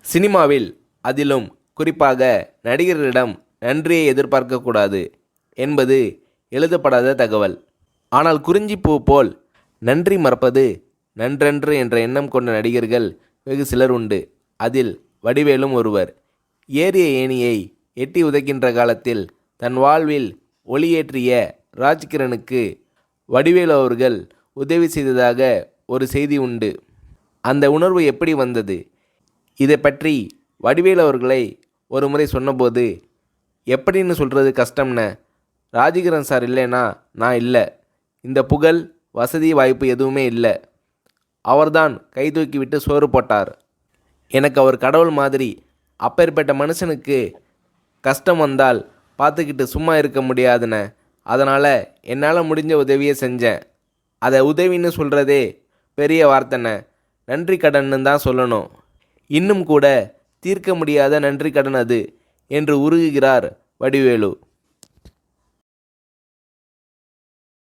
சினிமாவில் அதிலும் குறிப்பாக நடிகர்களிடம் நன்றியை எதிர்பார்க்கக்கூடாது என்பது எழுதப்படாத தகவல். ஆனால் குறிஞ்சிப்பூ போல் நன்றி மறப்பது நன்றன்று என்ற எண்ணம் கொண்ட நடிகர்கள் வெகு சிலர் உண்டு. அதில் வடிவேலும் ஒருவர். ஏறிய ஏணியை எட்டி உதைக்கின்ற காலத்தில் தன் வாழ்வில் ஒளியேற்றிய ராஜ்கிரனுக்கு வடிவேலு அவர்கள் உதவி செய்ததாக ஒரு செய்தி உண்டு. அந்த உணர்வு எப்படி வந்தது? இதை பற்றி வடிவேலு அவர்களை ஒரு முறை சொன்னபோது, எப்படின்னு சொல்கிறது கஷ்டம்ன, ராஜகிரண் சார் இல்லைனா நான் இல்லை, இந்த புகழ் வசதி வாய்ப்பு எதுவுமே இல்லை, அவர்தான் கை தூக்கி விட்டு சோறு போட்டார், எனக்கு அவர் கடவுள் மாதிரி, அப்பேற்பட்ட மனுஷனுக்கு கஷ்டம் வந்தால் பார்த்துக்கிட்டு சும்மா இருக்க முடியாதுண்ணே, அதனால் என்னால் முடிஞ்ச உதவியை செஞ்சேன், அதை உதவின்னு சொல்கிறதே பெரிய வார்த்தைண்ணே, நன்றி கடன்னு தான் சொல்லணும், இன்னும் கூட தீர்க்க முடியாத நன்றி கடன் அது என்று உருகுகிறார் வடிவேலு.